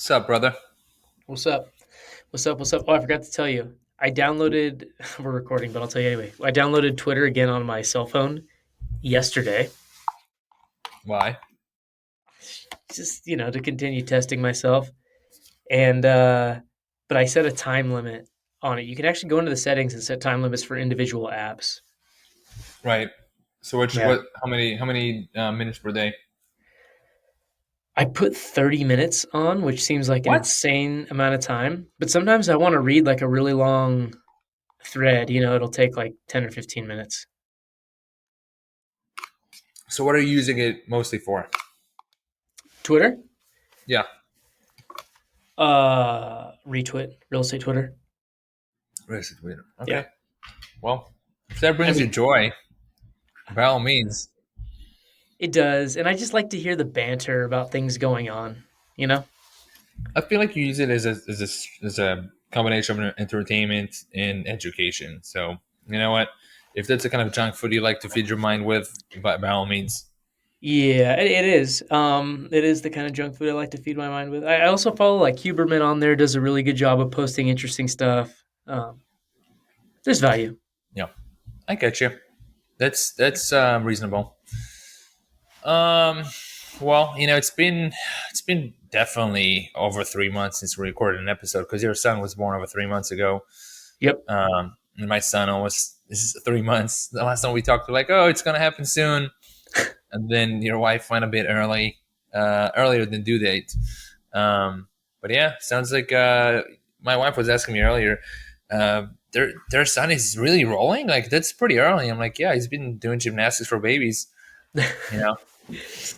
What's up, brother? What's up? What's up? What's up? Oh, I forgot to tell you. I downloaded, we're recording, but I'll tell you anyway. I downloaded Twitter again on my cell phone yesterday, Why? just, to continue testing myself. And, but I set a time limit on it. You can actually go into the settings and set time limits for individual apps. Right. So what? Yeah. What? How many minutes per day? I put 30 minutes on, which seems like an What? insane amount of time. But sometimes I want to read like a really long thread. It'll take like 10 or 15 minutes. So what are you using it mostly for? Twitter? Yeah. Retweet, real estate Twitter. Where's it? Twitter. Yeah. Okay. Well, if that I brings you mean, joy, by all means. it does, and I just like to hear the banter about things going on, you know? I feel like you use it as a combination of entertainment and education. So you know what? If that's the kind of junk food you like to feed your mind with, by all means. Yeah, it is. It is the kind of junk food I like to feed my mind with. I also follow like Huberman on there, does a really good job of posting interesting stuff. There's value. Yeah, I get you. That's reasonable. Well, it's been definitely over 3 months since we recorded an episode because your son was born over 3 months ago. Yep. And my son almost this is 3 months. The last time we talked, we're like, oh, it's gonna happen soon, and then your wife went a bit earlier than due date. But yeah, sounds like my wife was asking me earlier. Their son is really rolling. Like that's pretty early. I'm like, yeah, he's been doing gymnastics for babies. You know.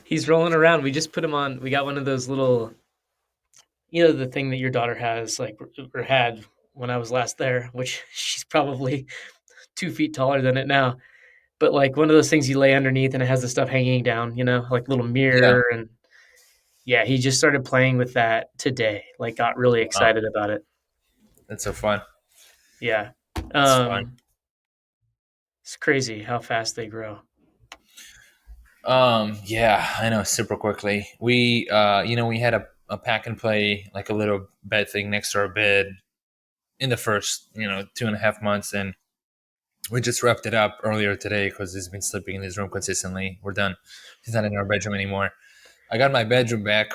He's rolling around. We just put him on. We got one of those little, the thing that your daughter has, like, or had when I was last there, which she's probably 2 feet taller than it now. But like one of those things you lay underneath and it has the stuff hanging down, like a little Yeah. mirror. And yeah, he just started playing with that today. Like got really Wow. excited about it. That's so fun. Yeah. It's fun. Um, it's crazy how fast they grow. Yeah, I know super quickly. We had a pack and play, like a little bed thing next to our bed in the first, 2.5 months. And we just wrapped it up earlier today because he's been sleeping in his room consistently. We're done. He's not in our bedroom anymore. I got my bedroom back.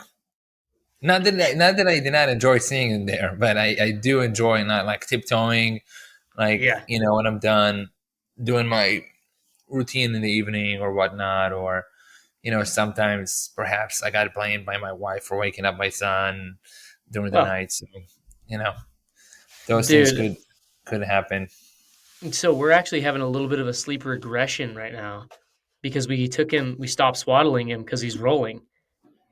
Not that I did not enjoy seeing him there, but I do enjoy not like tiptoeing, like, Yeah. when I'm done doing my routine in the evening or whatnot, or sometimes perhaps I got blamed by my wife for waking up my son during the Well, night. So, you know, those things dude, could happen. so we're actually having a little bit of a sleep regression right now because we stopped swaddling him because he's rolling.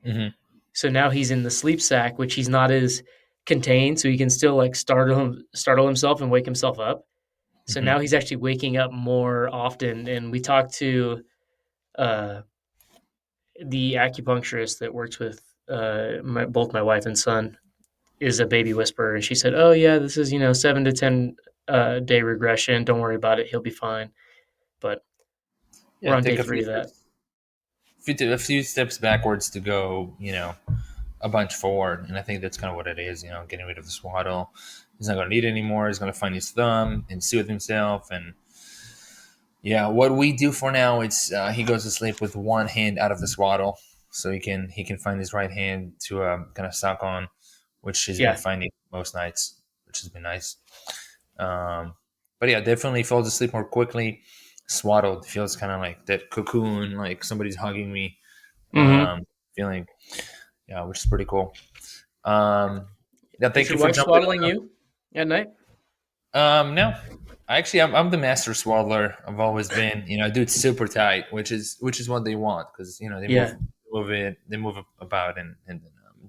Hmm. So now he's in the sleep sack, which he's not as contained, so he can still like startle himself and wake himself up. So Hmm. now he's actually waking up more often. And we talked to uh, the acupuncturist that works with both my wife and son is a baby whisperer, and she said, "Oh yeah, this is 7 to 10 day regression. Don't worry about it. He'll be fine." But we're Yeah, on day take a few three of that. steps, a few steps backwards to go, a bunch forward. And I think that's kind of what it is, getting rid of the swaddle. He's not going to need it anymore. He's going to find his thumb and soothe himself. And yeah, what we do for now, it's he goes to sleep with one hand out of the swaddle, so he can find his right hand to kind of suck on, which he's been Yeah, finding most nights, which has been nice. Um, but yeah, definitely falls asleep more quickly. Swaddled feels kind of like that cocoon, like somebody's hugging me, hmm feeling. Yeah, which is pretty cool. Um, yeah, Is thank your you for wife jumping swaddling on. you at night? No, actually, I'm the master swaddler. I've always been. I do it super tight, which is what they want because they Yeah, move about and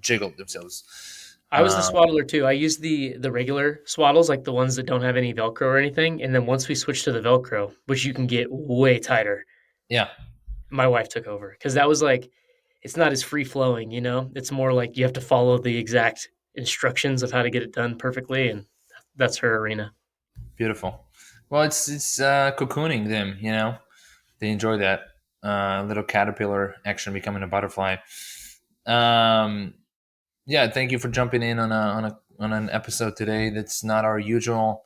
jiggle themselves. I was the Um, swaddler too. I used the regular swaddles, like the ones that don't have any Velcro or anything. And then once we switched to the Velcro, which you can get way tighter, yeah, my wife took over because that was like it's not as free flowing. It's more like you have to follow the exact instructions of how to get it done perfectly, and that's her arena. beautiful. Well, it's cocooning them. They enjoy that little caterpillar action becoming a butterfly. Um, Yeah, thank you for jumping in on an episode today. That's not our usual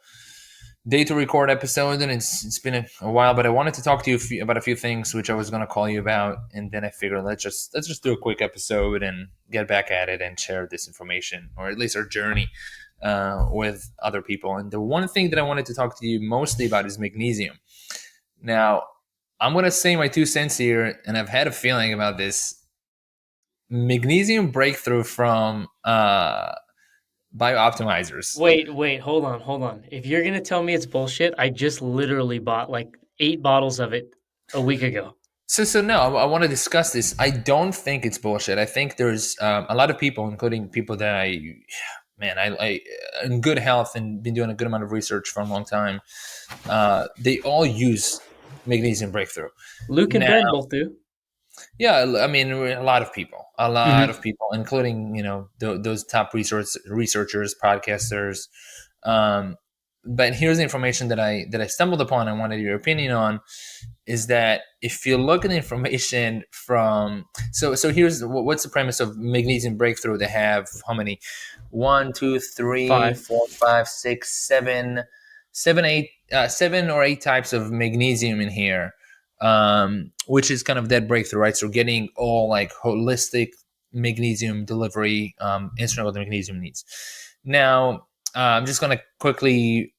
day to record episode, and it's been a while. But I wanted to talk to you about a few things which I was going to call you about, and then I figured let's just do a quick episode and get back at it and share this information, or at least our journey with other people. And the one thing that I wanted to talk to you mostly about is magnesium. Now, I'm going to say my 2 cents here, and I've had a feeling about this magnesium breakthrough from biooptimizers. Wait, hold on. If you're gonna tell me it's bullshit, I just literally bought like 8 bottles of it a week ago. So no, I want to discuss this. I don't think it's bullshit. I think there's a lot of people, including people that I in good health and been doing a good amount of research for a long time. They all use magnesium breakthrough. Luke and Now, Ben both do. yeah, I mean, a lot Hmm. of people, including those top researchers, podcasters. Um, but here's the information that I stumbled upon. I wanted your opinion on is that if you look at the information from so here's what's the premise of magnesium breakthrough. They have how many? One, two, three, 5. four, five, six, eight, 7 or 8 types of magnesium in here, which is kind of that breakthrough, right? So getting all like holistic magnesium delivery, instrument what the magnesium needs. Now, I'm just going to quickly,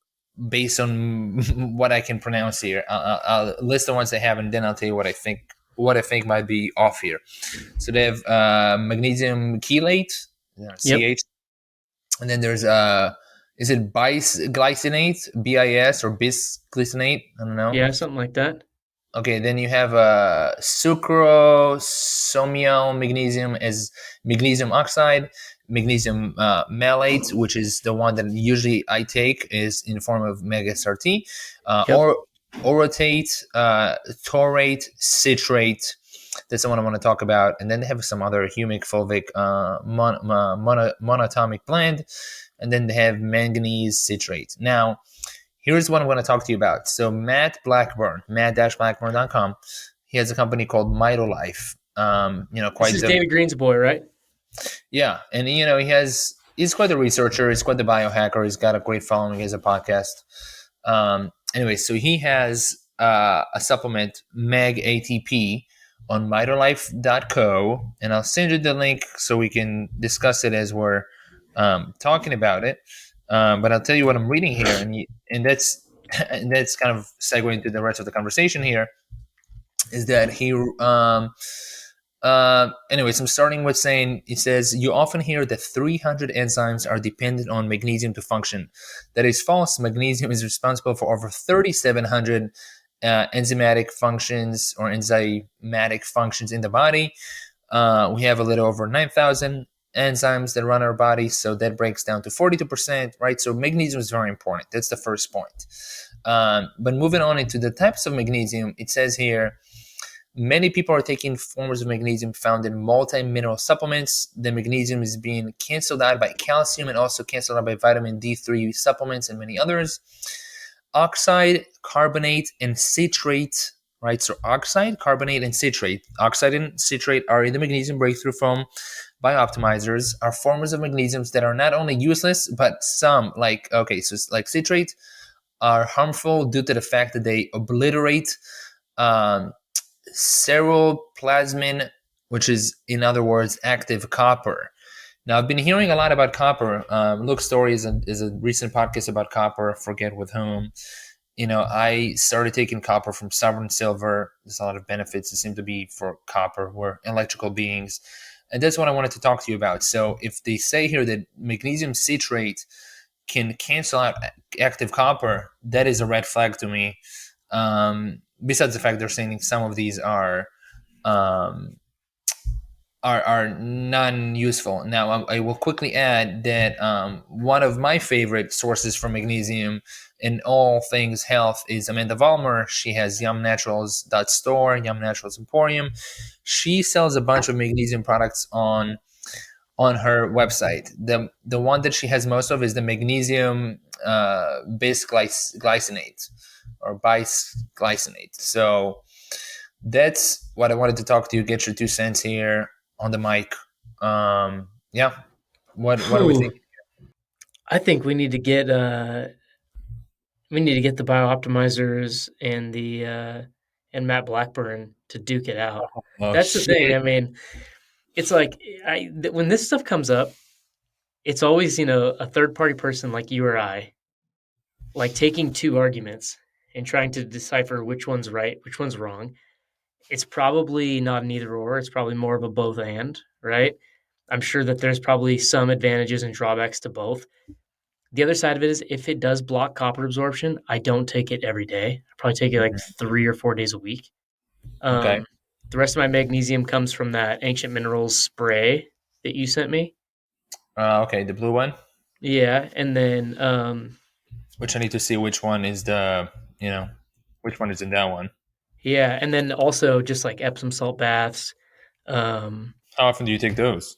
based on what I can pronounce here, I'll list the ones they have, and then I'll tell you what I think might be off here. So they have magnesium chelate, Yep. CH, and then there's is it bisglycinate, BIS, or bisglycinate? I don't know. Yeah, something like that. Okay, then you have sucrosomial magnesium as magnesium oxide, magnesium malate, which is the one that usually I take, is in form of megasRT, Yep. or orotate, taurate, citrate. That's the one I want to talk about. And then they have some other humic fulvic monatomic blend, and then they have manganese citrate. Now, here's what I'm going to talk to you about. So matt-blackburn.com, he has a company called Mitolife. This Quite is the David Green's boy, right? yeah, and he's quite a researcher. He's quite the biohacker. He's got a great following. He has a podcast. Anyway, so he has a supplement, Mag ATP, on mitolife.co, and I'll send you the link so we can discuss it as we're talking about it. But I'll tell you what I'm reading here, and that's and that's kind of segueing into the rest of the conversation here. Is that he anyways, I'm starting with saying, it says, you often hear that 300 enzymes are dependent on magnesium to function. That is false. Magnesium is responsible for over 3,700 enzymatic functions or enzymatic functions in the body. We have a little over 9,000 enzymes that run our body, so that breaks down to 42%, right? So magnesium is very important. That's the first point. But moving on into the types of magnesium, it says here, many people are taking forms of magnesium found in multi-mineral supplements. The magnesium is being canceled out by calcium and also canceled out by vitamin D3 supplements and many others. Oxide, carbonate, and citrate, right? So oxide, carbonate, and citrate. Oxide and citrate are in the magnesium breakthrough from biooptimizers, are forms of magnesiums that are not only useless, but some, like citrate, are harmful due to the fact that they obliterate um, ceruloplasmin, which is, in other words, active copper. Now, I've been hearing a lot about copper. Luke Story is a recent podcast about copper. I forget with whom. I started taking copper from Sovereign Silver. There's a lot of benefits that seem to be for copper. We're electrical beings. And that's what I wanted to talk to you about. So if they say here that magnesium citrate can cancel out active copper, that is a red flag to me. Besides the fact they're saying some of these um, are non-useful. Now, I will quickly add that one of my favorite sources for magnesium in all things health is Amanda Vollmer. She has yumnaturals.store, Yum Naturals Emporium. She sells a bunch of magnesium products on her website. The one that she has most of is the magnesium bisglycinate or bisglycinate. So that's what I wanted to talk to you, get your 2 cents here on the mic. Yeah. What are we Whew. thinking? I think we need to get the biooptimizers and the and Matt Blackburn to duke it out. Oh That's the thing. shit. I mean, it's like when this stuff comes up, it's always, a third party person like you or I, like taking two arguments and trying to decipher which one's right, which one's wrong. It's probably not an either or. It's probably more of a both and, right? I'm sure that there's probably some advantages and drawbacks to both. The other side of it is if it does block copper absorption, I don't take it every day. I probably take it like Mhm. 3 or 4 days a week. Okay. Um, the rest of my magnesium comes from that ancient minerals spray that you sent me. Okay, the blue one. Yeah, and then Which I need to see which one is the, you know, which one is in that one. yeah, and then also just like Epsom salt baths. Um, How often do you take those?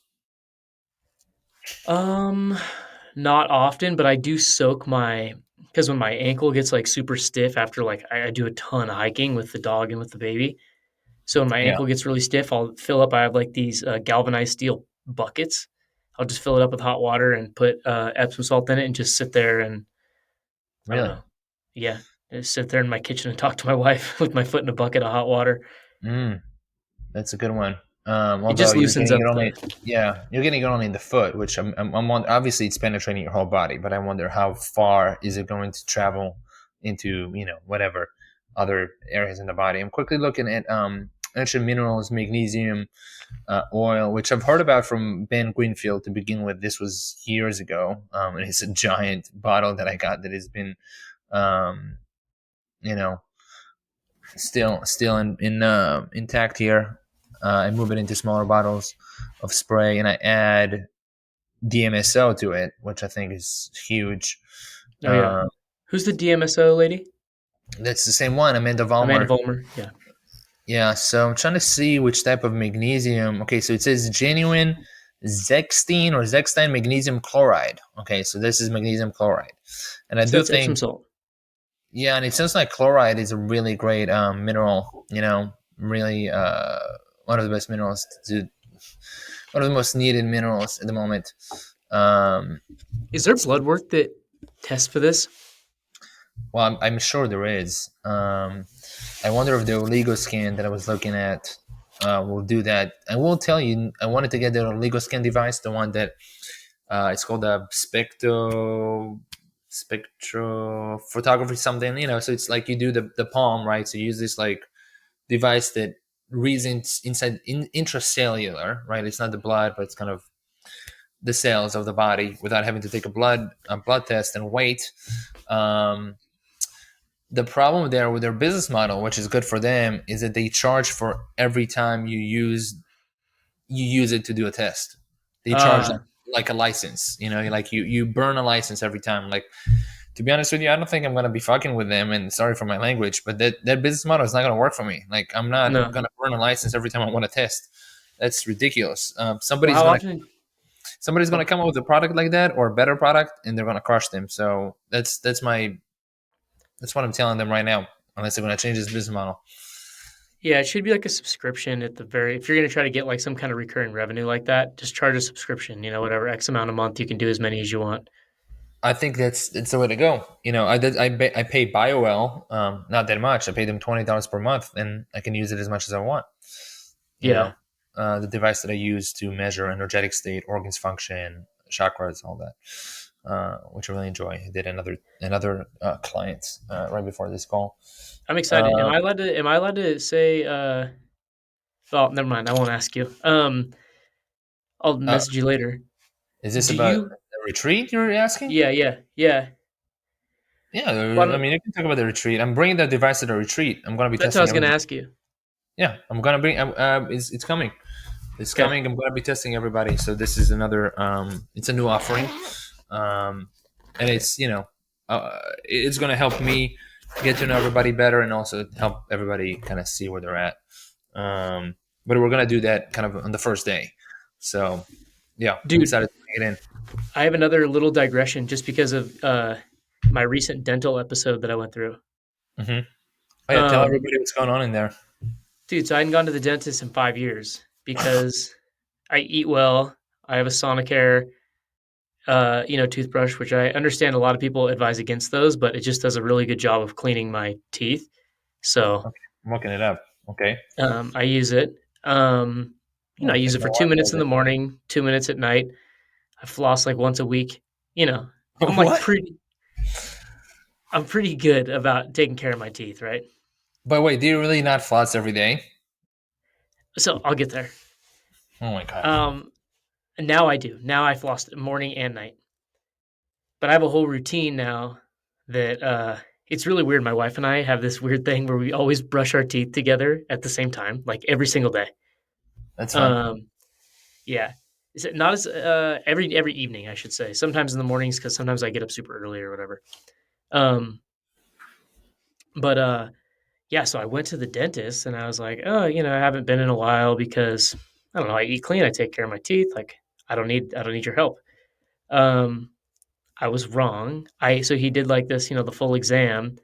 um, Not often, but I do soak my because when my ankle gets like super stiff after like I do a ton of hiking with the dog and with the baby. So when my Yeah, ankle gets really stiff, I'll fill up. I have like these galvanized steel buckets. I'll just fill it up with hot water and put Epsom salt in it and just sit there and I don't really. know. Yeah, just sit there in my kitchen and talk to my wife with my foot in a bucket of hot water. Mm, that's a good one. It Although just you're loosens getting it up only, the. yeah, you're getting it only in the foot, which obviously it's penetrating your whole body, but I wonder how far is it going to travel into, whatever other areas in the body. I'm quickly looking at ancient minerals, magnesium, oil, which I've heard about from Ben Greenfield to begin with. This was years ago, and it's a giant bottle that I got that has been, um, you know, still intact here. I move it into smaller bottles of spray, and I add DMSO to it, which I think is huge. Oh yeah, Uh, who's the DMSO lady? that's the same one, Amanda Amanda Vollmer. Vollmer. Yeah. Yeah, so I'm trying to see which type of magnesium. Okay, so it says genuine Zechstein magnesium chloride. Okay, so this is magnesium chloride, and I So do it's Epsom think, salt. yeah, and it sounds like chloride is a really great mineral. Really one of the best minerals to one of the most needed minerals at the moment. Um, Is there blood work that tests for this? well, I'm sure there is. I wonder if the Oligo scan that I was looking at will do that. I will tell you, I wanted to get the Oligo scan device, the one that it's called a spectro photography something. So it's like you do the palm, right? So you use this like device that reads inside intracellular, right? It's not the blood, but it's kind of the cells of the body without having to take a blood test and wait. Um, the problem there with their business model, which is good for them, is that they charge for every time you use it to do a test. They charge Uh like a license. Like you burn a license every time. Like, to be honest with you, I don't think I'm gonna be fucking with them. And sorry for my language, but that business model is not gonna work for me. Like, I'm not no. gonna burn a license every time I want to test. That's ridiculous. Well, Somebody's how gonna often? somebody's gonna Oh, come up with a product like that or a better product, and they're gonna crush them. So that's what I'm telling them right now. Unless they're gonna change this business model. yeah, it should be like a subscription at the very. If you're gonna try to get like some kind of recurring revenue like that, just charge a subscription. Whatever X amount a month, you can do as many as you want. I think that's the way to go. I pay BioWell, not that much. I pay them $20 per month, and I can use it as much as I want. You Yeah, know, the device that I use to measure energetic state, organs function, chakras, all that, which I really enjoy. I did another client right before this call. I'm excited. Am Uh, I allowed to? Am I allowed to say? Well, never mind. I won't ask you. I'll uh, message you later. is this Do about you? a retreat you're asking? Yeah, yeah, yeah. Yeah, Why I don't, mean, you can talk about the retreat. I'm bringing that device to the retreat. I'm going to be that's what I testing was gonna everybody. ask you. Yeah, I'm going to bring. It's coming. It's Okay, coming. I'm going to be testing everybody. So this is another. It's a new offering, and it's going to help me get to know everybody better, and also help everybody kind of see where they're at. Um, but we're going to do that kind of on the first day. So yeah, I'm dude. excited to bring it I have another little digression just because of my recent dental episode that I went through. in. Oh yeah, tell Um, everybody what's going on in there. Dude, so I hadn't gone to the dentist in 5 years because I eat well. I have a Sonicare. toothbrush, which I understand a lot of people advise against those, but it just does a really good job of cleaning my teeth. So Okay, I'm looking it up. Okay. I use it. I Okay. use it My for 2 minutes in wife the morning, 2 minutes at night. I floss like once a week. You know, I'm does it. like What? pretty. I'm pretty good about taking care of my teeth, right? But wait, do you really not floss every day? So I'll get there. Oh my god. Um, Now I do. Now I floss morning and night. But I have a whole routine now that it's really weird. My wife and I have this weird thing where we always brush our teeth together at the same time, like every single day. That's fun. Um, yeah. Is it not as every evening, I should say. Sometimes in the mornings because sometimes I get up super early or whatever. Um, but yeah, so I went to the dentist and I was like, oh, I haven't been in a while because I don't know, I eat clean, I take care of my teeth. Like I don't need your help. Um, I was wrong. I So he did like this, the full exam,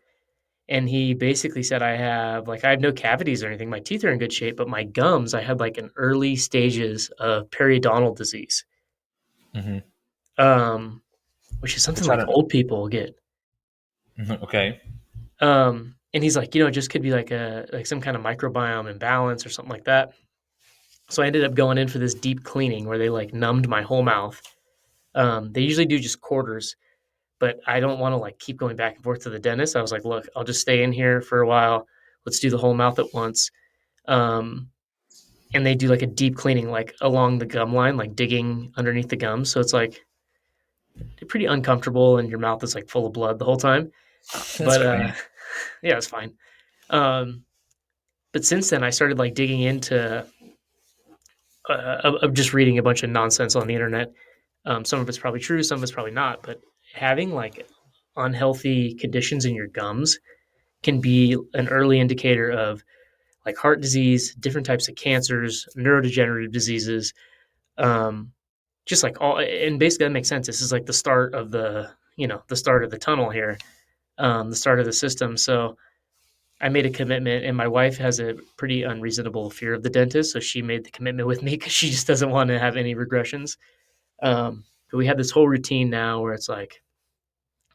and he basically said I have no cavities or anything. My teeth are in good shape, but my gums, I had like an early stages of periodontal disease, Hmm. um, which is something Which I like don't know. old people get. Mhm. Okay. And he's like, it just could be like some kind of microbiome imbalance or something like that. So I ended up going in for this deep cleaning where they like numbed my whole mouth. They usually do just quarters, but I don't want to like keep going back and forth to the dentist. I was like, look, I'll just stay in here for a while. Let's do the whole mouth at once. Um, and they do like a deep cleaning, like along the gum line, like digging underneath the gums. So it's like pretty uncomfortable, and your mouth is like full of blood the whole time. That's But great. yeah, it's fine. Um, but since then, I started like digging into of just reading a bunch of nonsense on the internet. Some of it's probably true, some of it's probably not. But having like unhealthy conditions in your gums can be an early indicator of like heart disease, different types of cancers, neurodegenerative diseases, um, just like all. And basically, that makes sense. This is like the start of the start of the tunnel here, the start of the system. So I made a commitment, and my wife has a pretty unreasonable fear of the dentist, so she made the commitment with me because she just doesn't want to have any regressions. But we have this whole routine now where it's like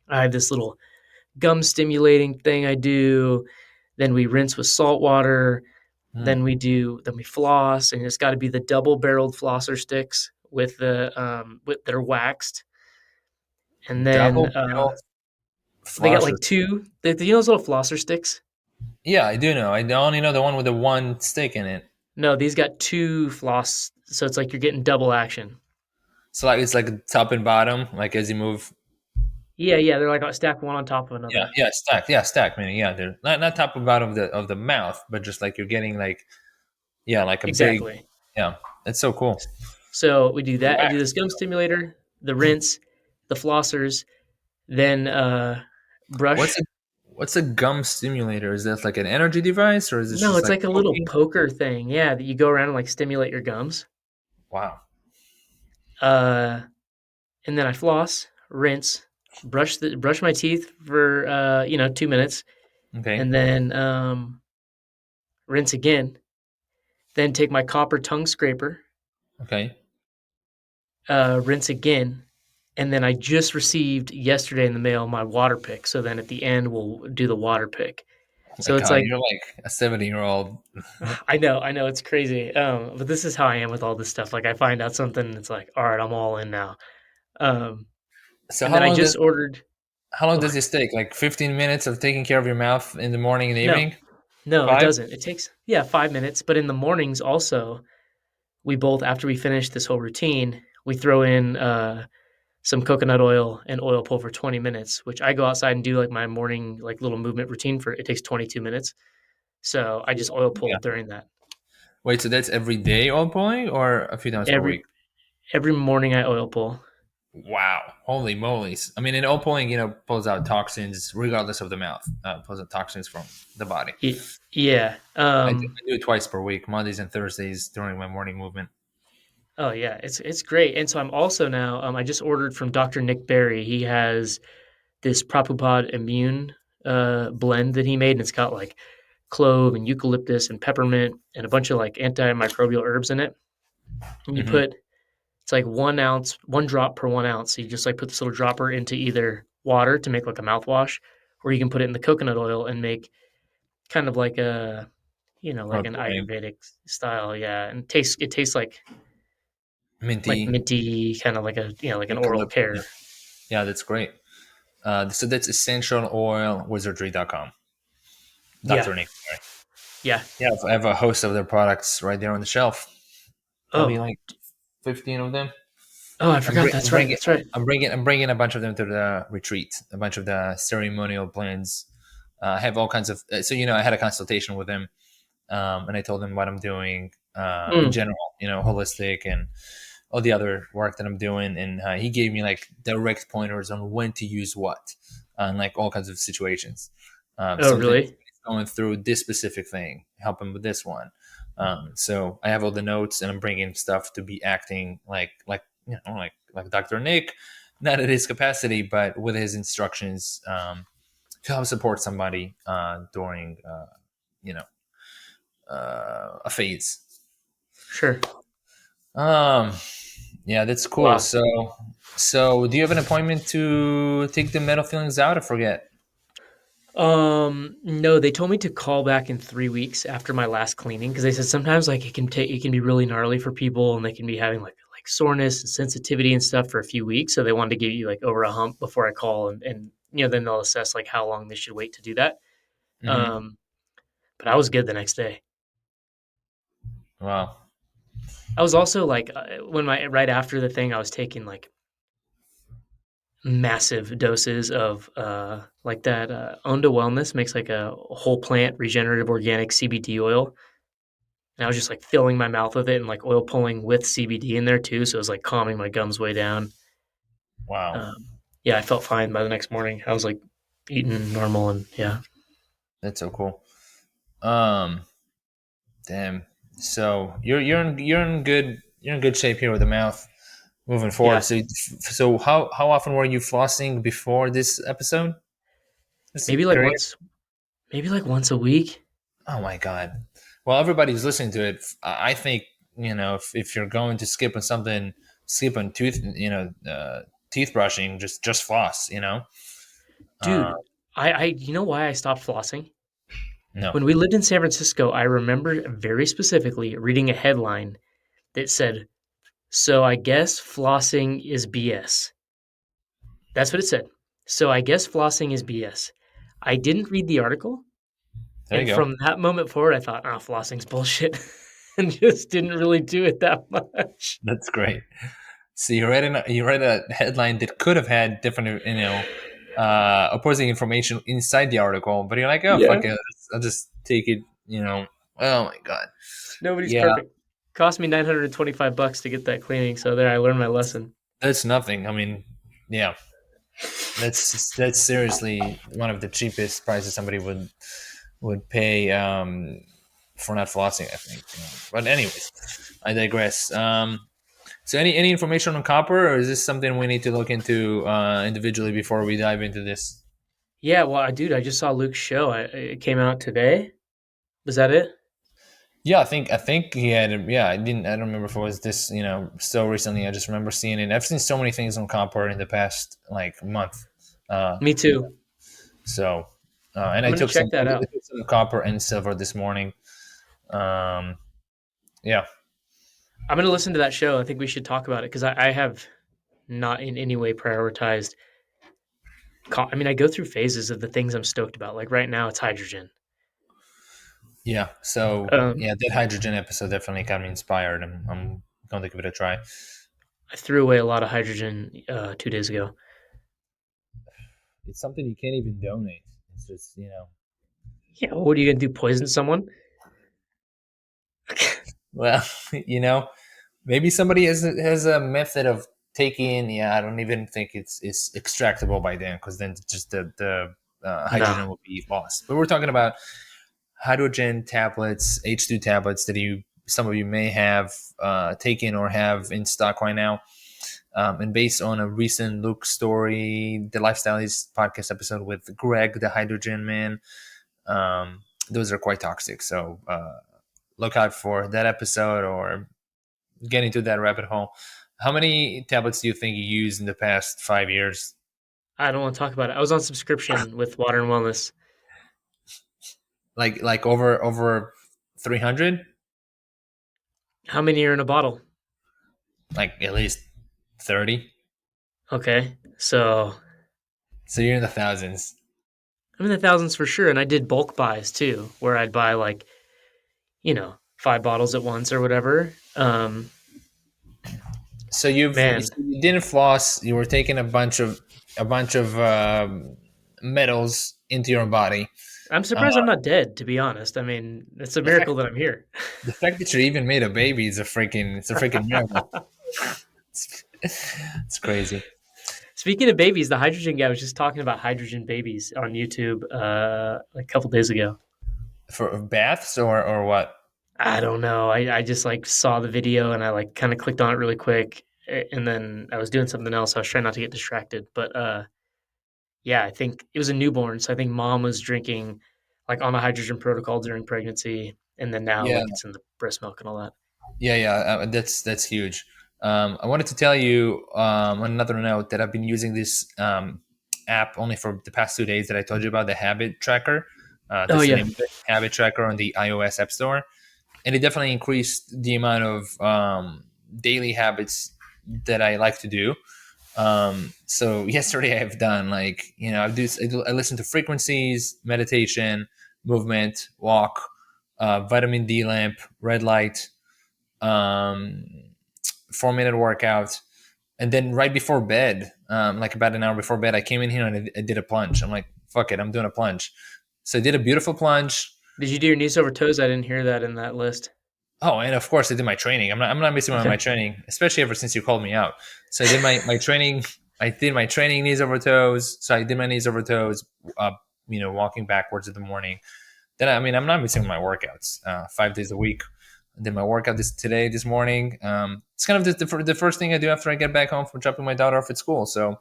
I have this little gum stimulating thing I do. Then we rinse with salt water. Mm. Then we floss, and it's got to be the double barreled flosser sticks that are waxed. And then Double barrel they got flosser. like two. Those little flosser sticks? Yeah, I do know. I only know the one with the one stick in it. No, these got two floss, so it's like you're getting double action. So like it's like top and bottom, like as you move. Yeah, yeah, they're like stacked one on top of Yeah, another. yeah, stacked. Yeah, stacked. Meaning, yeah, they're not top and bottom of the mouth, but just like you're getting like yeah, like a big Exactly. yeah. It's so cool. So we do that. I do Wax. this gum stimulator, the rinse, the flossers, then What's brush. a what's a gum stimulator? Is that like an energy device or is it No, just it's like like a little poking? poker thing. Yeah, that you go around and like stimulate your gums. Wow. Uh, and then I floss, rinse, brush my teeth for 2 minutes, Okay. and then rinse again. Then take my copper tongue scraper, Okay. rinse again, and then I just received yesterday in the mail my water pick. So then at the end we'll do the water pick. Oh my So it's God, like you're like a 70-year-old. I know it's crazy, but this is how I am with all this stuff. Like I find out something, it's like, all right, I'm all in now. Um, So and then I just ordered. how long Oh, does this take? Like 15 minutes of taking care of your mouth in the morning and the no, evening? no, it 5? doesn't. It takes 5 minutes, but in the mornings also, we both after we finish this whole routine, we throw in some coconut oil and oil pull for 20 minutes, which I go outside and do like my morning like little movement routine for. It takes 22 minutes. So I just oil pull Yeah. during that. Wait, so that's every day oil pulling or a few times per Every week? every morning I oil pull. Wow. Holy moly. I mean, and oil pulling, pulls out toxins regardless of the mouth. Pulls out toxins from the body. Yeah. I do it twice per week, Mondays and Thursdays during my morning movement. Oh yeah, it's great. And so I'm also now. I just ordered from Dr. Nick Berry. He has this Propupod Immune blend that he made, and it's got like clove and eucalyptus and peppermint and a bunch of like antimicrobial herbs in it. And you Hmm. put It's like 1 ounce, 1 drop per 1 ounce. So you just like put this little dropper into either water to make like a mouthwash, or you can put it in the coconut oil and make kind of like a, like an Okay. Ayurvedic style. Yeah, and it tastes like Minty, minty, kind of like a like an oral eucalyptus. Yeah, care. yeah, that's great. So that's essentialoilwizardry.com. Yeah, Dr. Nick. Sorry. yeah. Yeah, I have a host of their products right there on the shelf. Probably Oh, like 15 of them. oh, I I'm, forgot. bring, That's I'm right. bringing That's right. I'm bringing a bunch of them to the retreat. A bunch of the ceremonial blends. I have all kinds of. So I had a consultation with him, and I told him what I'm doing in Mm. general. Holistic and all the other work that I'm doing, and he gave me like direct pointers on when to use what, and like all kinds of situations. Oh, Sometimes really? he's going through this specific thing, help him with this one. So I have all the notes, and I'm bringing stuff to be acting like Dr. Nick, not at his capacity, but with his instructions to help support somebody during you know a phase. Sure. Um, yeah, that's cool. Wow. So do you have an appointment to take the metal fillings out? I forget. No, they told me to call back in 3 weeks after my last cleaning because they said sometimes like it can be really gnarly for people and they can be having like soreness and sensitivity and stuff for a few weeks. So they wanted to get you like over a hump before I call and then they'll assess like how long they should wait to do that. Hmm. Um, but I was good the next day. Wow. I was also like when my right after the thing, I was taking like massive doses of like that Onda Wellness makes like a whole plant regenerative organic CBD oil. And I was just like filling my mouth with it and like oil pulling with CBD in there too. So it was like calming my gums way down. Wow. Um, yeah, I felt fine by the next morning. I was like eating normal and yeah, That's so cool. Um, damn. So you're in good shape here with the mouth moving forward. yeah, So how often were you flossing before this episode? Just maybe like curious. once, maybe like once a week. Oh my god. Well, everybody's listening to it. I think if you're going to skip on something, skip on teeth brushing. Just floss. Uh, Dude, you know why I stopped flossing? no, When we lived in San Francisco, I remember very specifically reading a headline that said, "So I guess flossing is BS." That's what it said. So I guess flossing is BS. I didn't read the article. there you And go. from that moment forward, I thought, "Oh, flossing's bullshit," and just didn't really do it that much. That's great. So you read a headline that could have had different opposing information inside the article, but you're like, oh Yeah, fuck it, I'll just take it. Oh my god. nobody's Yeah, perfect. Cost me $925 to get that cleaning, so there I learned my lesson. that's nothing. I mean, yeah, that's seriously one of the cheapest prices somebody would pay for not flossing. I think. But anyways, I digress. So any information on copper, or is this something we need to look into individually before we dive into this? Yeah, well, dude, I just saw Luke's show. It came out today. Was that it? Yeah, I think he had. Yeah, I don't remember if it was this. So recently. I just remember seeing it. I've seen so many things on copper in the past like month. Uh, Me too. so, and I'm I gonna took some. check that I out. took some copper and silver this morning. Um, yeah, I'm gonna listen to that show. I think we should talk about it because I have not in any way prioritized. I mean, I go through phases of the things I'm stoked about. Like right now, it's hydrogen. yeah. So Um, yeah, that hydrogen episode definitely got me inspired. I'm going to give it a try. I threw away a lot of hydrogen 2 days ago. It's something you can't even donate. It's just Yeah, what are you gonna do? Poison someone? well, you know, maybe somebody has a method of taking. Yeah, I don't even think it's extractable by then, because then just the Nah. hydrogen will be lost. But we're talking about hydrogen tablets, H2 tablets that some of you may have taken or have in stock right now. And based on a recent Luke story, the Lifestyle is podcast episode with Greg, the hydrogen man, those are quite toxic. So look out for that episode or get into that rabbit hole. How many tablets do you think you used in the past 5 years? I don't want to talk about it. I was on subscription with Water and Wellness. Like over 300? How many are in a bottle? Like at least 30? Okay, so So you're in the thousands. I'm in the thousands for sure. And I did bulk buys too, where I'd buy like, 5 bottles at once or whatever. So you Man, didn't floss. You were taking a bunch of metals into your body. I'm Uh, surprised I'm not dead, to be honest. I mean, it's a the miracle fact that I'm here. the fact that you even made a baby is a freaking miracle. It's crazy. Speaking of babies, the hydrogen guy was just talking about hydrogen babies on YouTube like a couple days ago. For baths or what? I don't know. I just like saw the video and I like kind of clicked on it really quick, and then I was doing something else. I was trying not to get distracted, but yeah, I think it was a newborn, so I think mom was drinking like on a hydrogen protocol during pregnancy, and then now Yeah, like it's in the breast milk and all that. yeah. That's huge. I wanted to tell you on another note that I've been using this app only for the past 2 days that I told you about, the Habit Tracker. Oh That's the yeah. name of it, Habit Tracker on the iOS App Store, and it definitely increased the amount of daily habits that I like to do. So yesterday I've done I listen to frequencies, meditation, movement, walk, vitamin D lamp, red light, um, 4 minute workout, and then right before bed, like about an hour before bed, I came in here and I did a plunge. I'm like, fuck it, I'm doing a plunge. So I did a beautiful plunge. Did you do your knees over toes? I didn't hear that in that list. Oh, and of course I did my training. I'm not missing one of my Okay. training, especially ever since you called me out. So I did my training. I did my training knees over toes. So I did my knees over toes, uh, walking backwards in the morning. Then I'm not missing my workouts 5 days a week. I did my workout this morning. It's kind of the first thing I do after I get back home from dropping my daughter off at school. So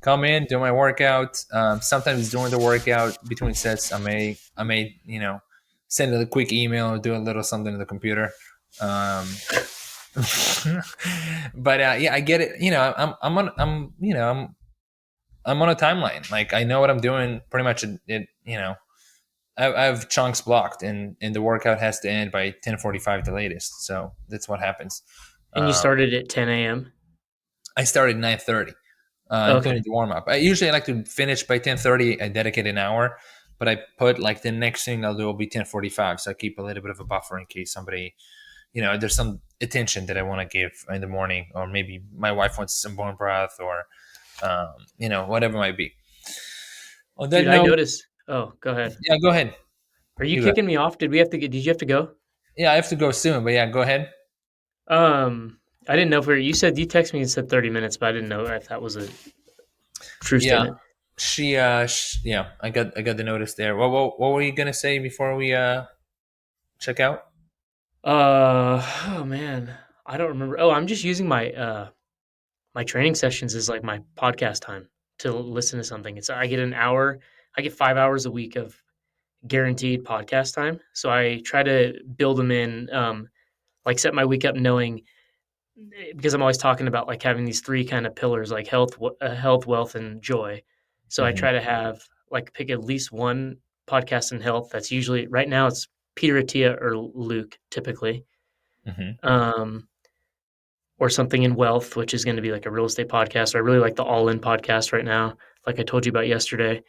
come in, do my workout. Sometimes during the workout between sets, I may send a quick email or do a little something on the computer. Um, but yeah, I get it. I'm on a timeline. Like I know what I'm doing pretty much. I have chunks blocked, and the workout has to end by 10:45 the latest. So that's what happens. And you Um, started at 10 a.m. I started 9:30, including Okay. the warm up. I usually like to finish by 10:30. I dedicate an hour, but I put like the next thing I'll do will be 10:45, so I keep a little bit of a buffer in case somebody, there's some attention that I want to give in the morning, or maybe my wife wants some bone broth, or whatever it might be. On that Dude, I note, noticed. Oh, go ahead. yeah, go ahead. Are you You go. kicking me off? Did you have to go? Yeah, I have to go soon, but yeah, go ahead. Um, I didn't know if you said you texted me and said 30 minutes, but I didn't know if that was a true Yeah, statement. yeah, I got the notice there. What were you gonna say before we check out? Oh man, I don't remember. Oh, I'm just using my training sessions as like my podcast time to listen to something. It's I get an hour, I get 5 hours a week of guaranteed podcast time. So I try to build them in, like set my week up knowing because I'm always talking about like having these three kind of pillars like health, wealth, and joy. So I Hmm. try to have like pick at least one podcast in health. That's usually right now it's Peter Attia or Luke typically. Hmm. Um, or something in wealth, which is going to be like a real estate podcast. Or I really like the All In podcast right now, like I told you about yesterday.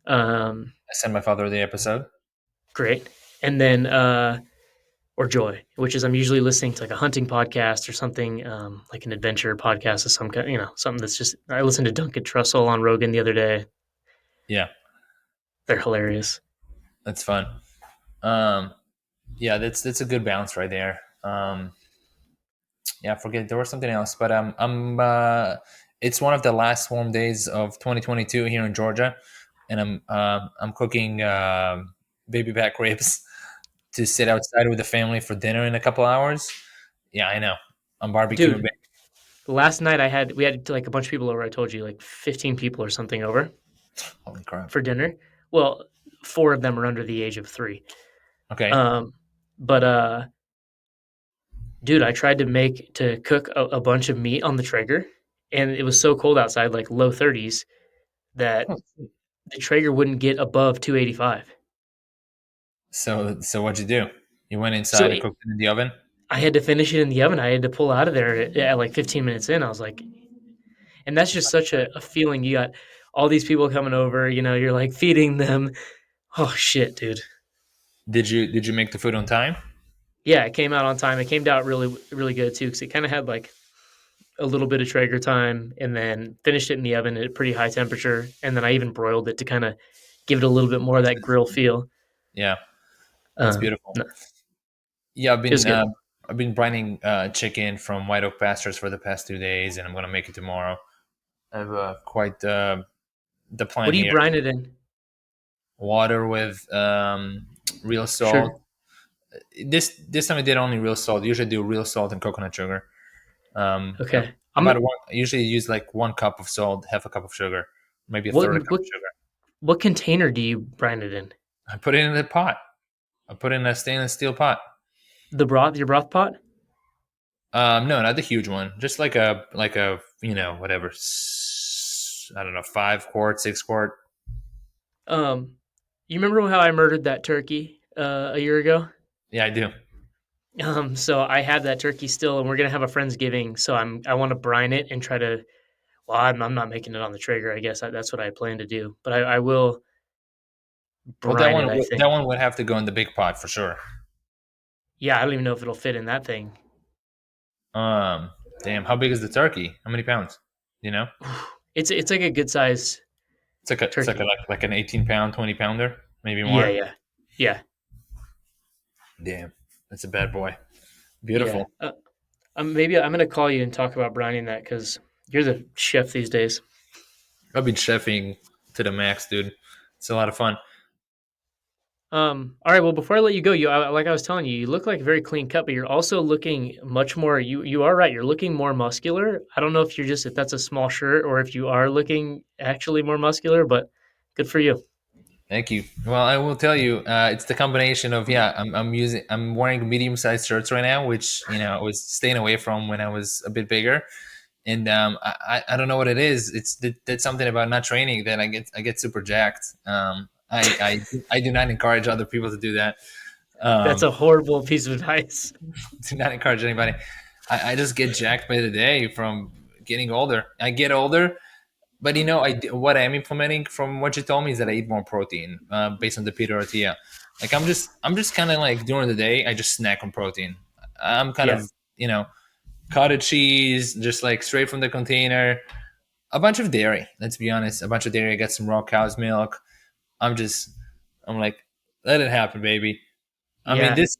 Um, I sent my father the episode. Great. And then, or joy, which is I'm usually listening to like a hunting podcast or something like an adventure podcast of some kind, something that's just, I listened to Duncan Trussell on Rogan the other day. Yeah, They're hilarious. that's fun. Um, yeah, that's a good balance right there. Yeah, I forget there was something else, but it's one of the last warm days of 2022 here in Georgia, and I'm cooking baby back ribs to sit outside with the family for dinner in a couple hours. Yeah, I know. I'm barbecuing. Dude, last night we had like a bunch of people over. I told you like 15 people or something over Holy crap. for dinner. Well, four of them are under the age of three. Okay. Um, but Dude, I tried to cook a bunch of meat on the Traeger, and it was so cold outside, like low 30s, that the Traeger wouldn't get above 285. So what'd you do? You went So inside and cooked it in the oven. I had to finish it in the oven. I had to pull out of there at like 15 minutes in. I was like, and that's just such a feeling. You got all these people coming over, you're like feeding them. Oh shit, dude. Did you make the food on time? Yeah, it came out on time. It came out really, really good too, because it kind of had like a little bit of Traeger time, and then finished it in the oven at a pretty high temperature, and then I even broiled it to kind of give it a little bit more of that grill feel. Yeah, that's beautiful. No, Yeah, it was good. I've been brining chicken from White Oak Pastures for the past 2 days, and I'm gonna make it tomorrow. I have quite the What plan do you here. brine it in? Water with real Sugar. salt. This time I did only real salt. Usually I do real salt and coconut sugar. Okay. About one. I usually use like 1 cup of salt, half a cup of sugar, maybe a What third a cup what of sugar. what container do you brine it in? I put it in a pot. I put it in a stainless steel pot. Your broth pot? No, not the huge one. Just like a whatever. I don't know, 5 quart, 6 quart. Um, you remember how I murdered that turkey a year ago? Yeah, I do. So I have that turkey still, and we're gonna have a friendsgiving. So I want to brine it and try to. Well, I'm not making it on the Traeger. I guess that's what I plan to do. But I will Well, brine it. I that think. one would have to go in the big pot for sure. Yeah, I don't even know if it'll fit in that thing. Um, Damn, how big is the turkey? How many pounds? You know, It's like a good size it's like turkey. like an 18 pound, 20 pounder, maybe Yeah, more. yeah, yeah, Damn, that's a bad boy. yeah. Beautiful. Maybe I'm gonna call you and talk about brining that because you're the chef these days. I've been chefing to the max, dude. It's a lot of fun. All right. Well, before I let you go, like I was telling you, you look like a very clean cut, but you're also looking much more. You are right. You're looking more muscular. I don't know if that's a small shirt or if you are looking actually more muscular, but good for you. Thank you. Well, I will tell you, it's the combination of yeah. I'm wearing medium sized shirts right now, which I was staying away from when I was a bit bigger, and I don't know what it is. That's something about not training that I get super jacked. I do not encourage other people to do that. That's Um, a horrible piece of advice. do not encourage anybody. I just get jacked by the day from getting older. I get older, but what I'm implementing from what you told me is that I eat more protein based on the pita tortilla. Like I'm just kind of like during the day I just snack on protein. I'm kind Yeah. of cottage cheese, just like straight from the container. A bunch of dairy. Let's be honest, a bunch of dairy. I got some raw cow's milk. I'm just I'm like, let it happen, baby. I mean, Yeah. this.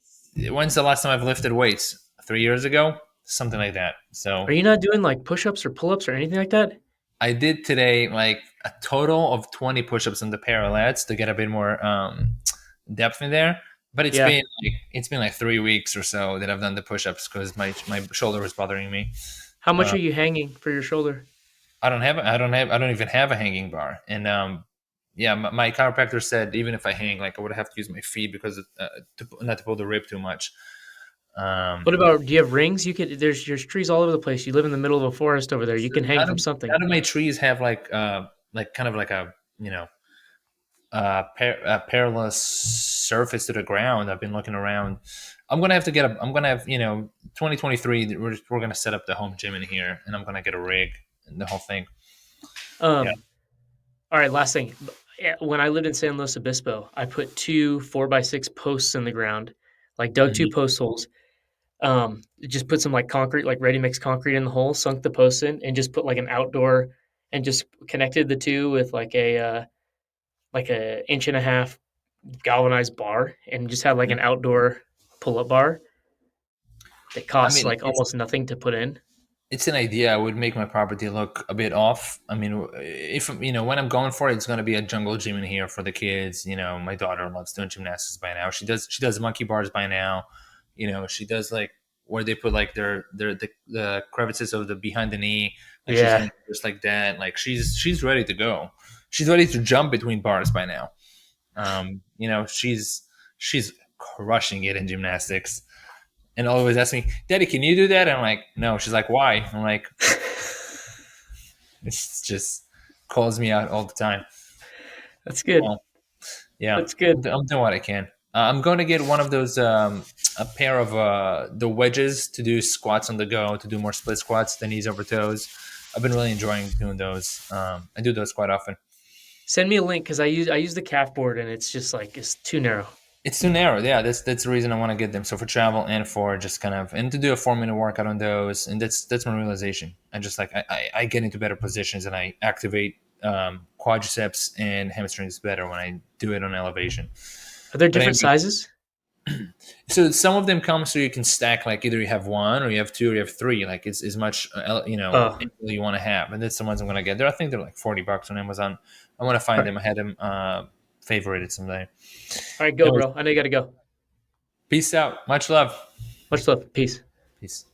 When's the last time I've lifted weights? 3 years ago, something like that. Are So you not doing like push-ups or pull-ups or anything like that? I did today like a total of 20 push-ups on the parallettes to get a bit more depth in there. But Yeah. it's been like 3 weeks or so that I've done the push-ups because my shoulder was bothering me. How much Uh, are you hanging for your shoulder? I don't even have a hanging bar. And yeah, my chiropractor said even if I hang, like I would have to use my feet because not to pull the rib too much. Um, What about do you have rings? There's trees all over the place. You live in the middle of a forest over there. You so can hang from something. none of my trees have like kind of like a perilous surface to the ground. I've been looking around. I'm gonna have 2023. We're gonna set up the home gym in here, and I'm gonna get a rig and the whole thing. Yeah. Um, all right, last thing. Yeah, when I lived in San Luis Obispo, I put two 4x6 posts in the ground, like dug two Mhm. post holes. Just put some like concrete, like ready mix concrete in the hole, sunk the posts in, and just put like an outdoor, and just connected the two with like a inch and a half galvanized bar, and just had like Mhm. an outdoor pull up bar that I costs mean, like almost nothing to put in. it's an idea. I would make my property look a bit off. I mean, if when I'm going for it, it's going to be a jungle gym in here for the kids. My daughter loves doing gymnastics by now. She does monkey bars by now. She does like where they put like the crevices of the behind the knee. Like she's Yeah, gonna do just like that. Like she's ready to go. She's ready to jump between bars by now. She's crushing it in gymnastics. and always ask me, "Daddy, can you do that?" And I'm like, "No." She's like, "Why?" I'm like, "It's just calls me out all the time." That's good. Well, yeah, That's good. I'm doing what I can. I'm going to get one of those, a pair of the wedges to do squats on the go, to do more split squats, the knees over toes. I've been really enjoying doing those. I do those quite often. Send me a link because I use the calf board and it's just like it's too narrow. It's too narrow. Yeah, that's the reason I want to get them. So for travel and for just kind of and to do a 4 minute workout on those, and that's my realization. I just like I get into better positions and I activate quadriceps and hamstrings better when I do it on elevation. Are there But different anyway, sizes? so some of them come so you can stack like either you have one or you have two or you have three. Like it's as much Oh, angle you want to have, and that's the ones I'm gonna get. There, I think they're like $40 on Amazon. I want to all find right. them. I had them favorited someday. All right, go, Anyways, bro. I know you got to go. peace out. Much love. Much love. Peace. Peace.